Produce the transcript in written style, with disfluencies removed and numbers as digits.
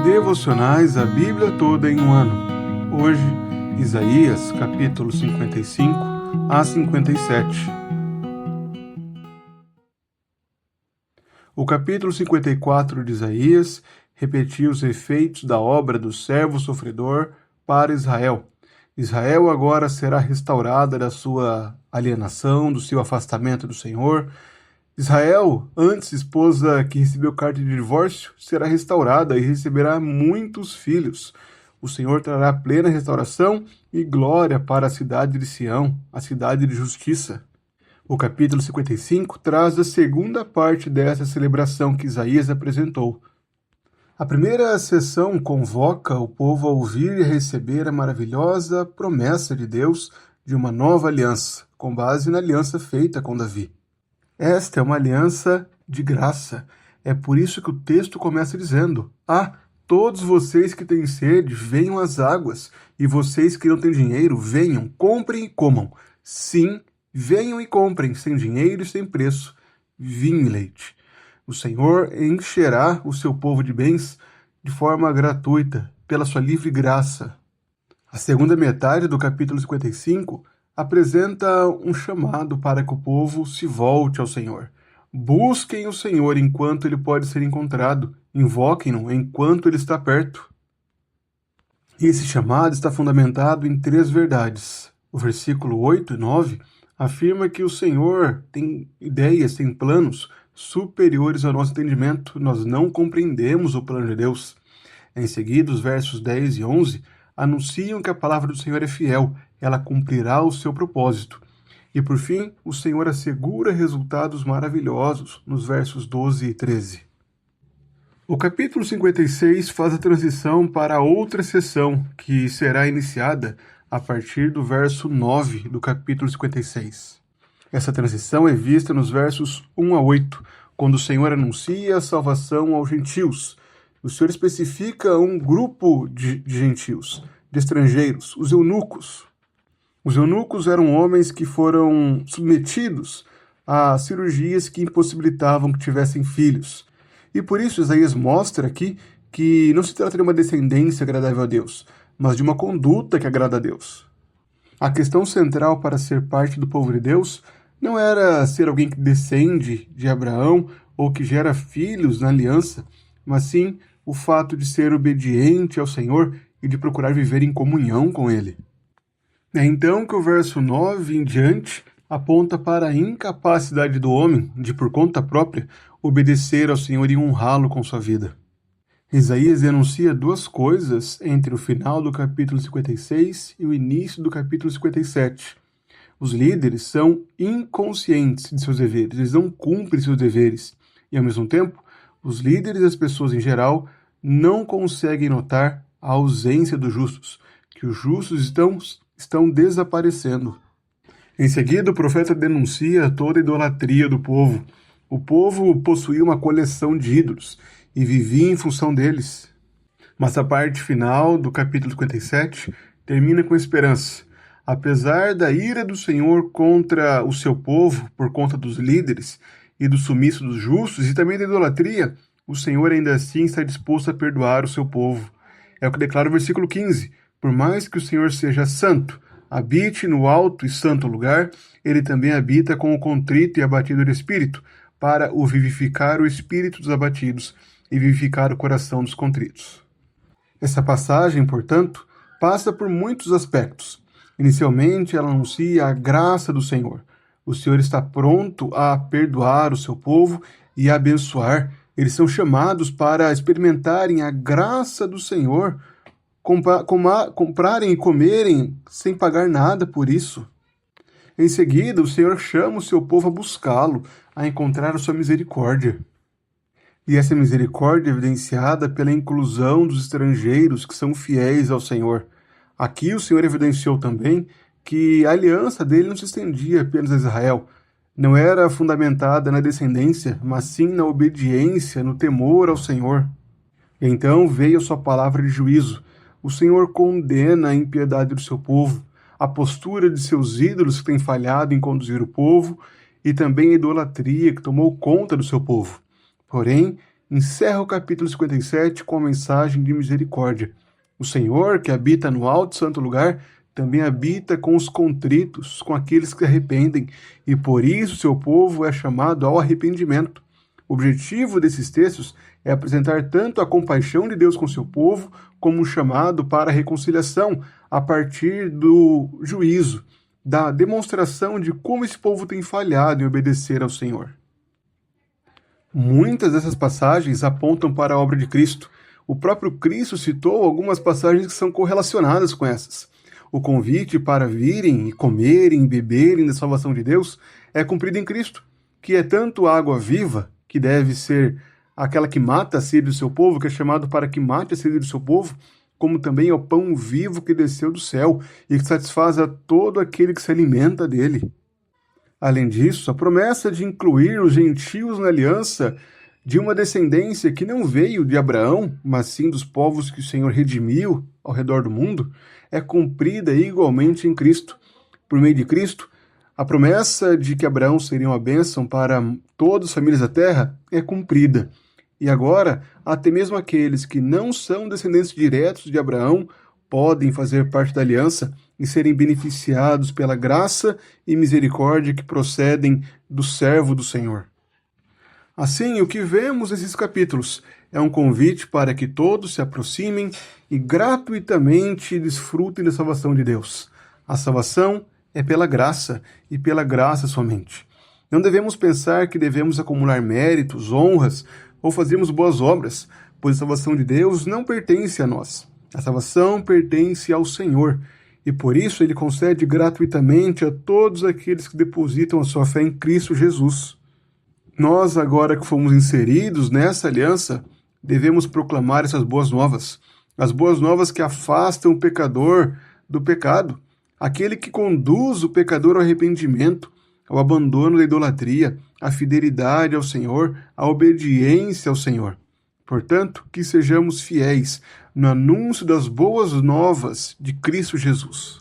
Devocionais a Bíblia toda em um ano. Hoje, Isaías, capítulo 55 a 57. O capítulo 54 de Isaías repetia os efeitos da obra do servo sofredor para Israel. Israel agora será restaurada da sua alienação, do seu afastamento do Senhor. Israel, antes esposa que recebeu carta de divórcio, será restaurada e receberá muitos filhos. O Senhor trará plena restauração e glória para a cidade de Sião, a cidade de justiça. O capítulo 55 traz a segunda parte dessa celebração que Isaías apresentou. A primeira sessão convoca o povo a ouvir e receber a maravilhosa promessa de Deus de uma nova aliança, com base na aliança feita com Davi. Esta é uma aliança de graça. É por isso que o texto começa dizendo: todos vocês que têm sede, venham às águas, e vocês que não têm dinheiro, venham, comprem e comam. Sim, venham e comprem, sem dinheiro e sem preço, vinho e leite. O Senhor encherá o seu povo de bens de forma gratuita, pela sua livre graça. A segunda metade do capítulo 55 apresenta um chamado para que o povo se volte ao Senhor. Busquem o Senhor enquanto ele pode ser encontrado, invoquem-no enquanto ele está perto. E esse chamado está fundamentado em 3 verdades. O versículo 8 e 9 afirma que o Senhor tem ideias, tem planos superiores ao nosso entendimento. Nós não compreendemos o plano de Deus. Em seguida, os versos 10 e 11 anunciam que a palavra do Senhor é fiel, ela cumprirá o seu propósito. E por fim, o Senhor assegura resultados maravilhosos nos versos 12 e 13. O capítulo 56 faz a transição para outra sessão, que será iniciada a partir do verso 9 do capítulo 56. Essa transição é vista nos versos 1 a 8, quando o Senhor anuncia a salvação aos gentios. O Senhor especifica um grupo de gentios, de estrangeiros, os eunucos. Os eunucos eram homens que foram submetidos a cirurgias que impossibilitavam que tivessem filhos. E por isso Isaías mostra aqui que não se trata de uma descendência agradável a Deus, mas de uma conduta que agrada a Deus. A questão central para ser parte do povo de Deus não era ser alguém que descende de Abraão ou que gera filhos na aliança, mas sim o fato de ser obediente ao Senhor e de procurar viver em comunhão com Ele. É então que o verso 9 em diante aponta para a incapacidade do homem de, por conta própria, obedecer ao Senhor e honrá-lo com sua vida. Isaías denuncia 2 coisas entre o final do capítulo 56 e o início do capítulo 57. Os líderes são inconscientes de seus deveres, eles não cumprem seus deveres, e ao mesmo tempo, os líderes e as pessoas em geral não conseguem notar a ausência dos justos, que os justos estão desaparecendo. Em seguida, o profeta denuncia toda a idolatria do povo. O povo possuía uma coleção de ídolos e vivia em função deles. Mas a parte final do capítulo 57 termina com esperança. Apesar da ira do Senhor contra o seu povo por conta dos líderes e do sumiço dos justos e também da idolatria, o Senhor ainda assim está disposto a perdoar o seu povo. É o que declara o versículo 15. Por mais que o Senhor seja santo, habite no alto e santo lugar, ele também habita com o contrito e abatido de espírito, para o vivificar o espírito dos abatidos e vivificar o coração dos contritos. Essa passagem, portanto, passa por muitos aspectos. Inicialmente, ela anuncia a graça do Senhor. O Senhor está pronto a perdoar o seu povo e a abençoar. Eles são chamados para experimentarem a graça do Senhor, comprarem e comerem sem pagar nada por isso. Em seguida, o Senhor chama o seu povo a buscá-lo, a encontrar a sua misericórdia. E essa misericórdia é evidenciada pela inclusão dos estrangeiros que são fiéis ao Senhor. Aqui o Senhor evidenciou também que a aliança dele não se estendia apenas a Israel. Não era fundamentada na descendência, mas sim na obediência, no temor ao Senhor. E então veio a sua palavra de juízo. O Senhor condena a impiedade do seu povo, a postura de seus ídolos que têm falhado em conduzir o povo e também a idolatria que tomou conta do seu povo. Porém, encerra o capítulo 57 com a mensagem de misericórdia. O Senhor, que habita no alto santo lugar, também habita com os contritos, com aqueles que se arrependem, e por isso seu povo é chamado ao arrependimento. O objetivo desses textos é apresentar tanto a compaixão de Deus com seu povo, como um chamado para a reconciliação a partir do juízo, da demonstração de como esse povo tem falhado em obedecer ao Senhor. Muitas dessas passagens apontam para a obra de Cristo. O próprio Cristo citou algumas passagens que são correlacionadas com essas. O convite para virem e comerem e beberem da salvação de Deus é cumprido em Cristo, que é tanto a água viva, que deve ser aquela que mata a sede do seu povo, que é chamado para que mate a sede do seu povo, como também é o pão vivo que desceu do céu e que satisfaz a todo aquele que se alimenta dele. Além disso, a promessa de incluir os gentios na aliança de uma descendência que não veio de Abraão, mas sim dos povos que o Senhor redimiu ao redor do mundo, é cumprida igualmente em Cristo. Por meio de Cristo, a promessa de que Abraão seria uma bênção para todas as famílias da terra é cumprida. E agora, até mesmo aqueles que não são descendentes diretos de Abraão podem fazer parte da aliança e serem beneficiados pela graça e misericórdia que procedem do servo do Senhor. Assim, o que vemos nesses capítulos é um convite para que todos se aproximem e gratuitamente desfrutem da salvação de Deus. A salvação é pela graça e pela graça somente. Não devemos pensar que devemos acumular méritos, honras ou fazermos boas obras, pois a salvação de Deus não pertence a nós. A salvação pertence ao Senhor e por isso Ele concede gratuitamente a todos aqueles que depositam a sua fé em Cristo Jesus. Nós, agora que fomos inseridos nessa aliança, devemos proclamar essas boas novas. As boas novas que afastam o pecador do pecado, aquele que conduz o pecador ao arrependimento, ao abandono da idolatria, à fidelidade ao Senhor, à obediência ao Senhor. Portanto, que sejamos fiéis no anúncio das boas novas de Cristo Jesus.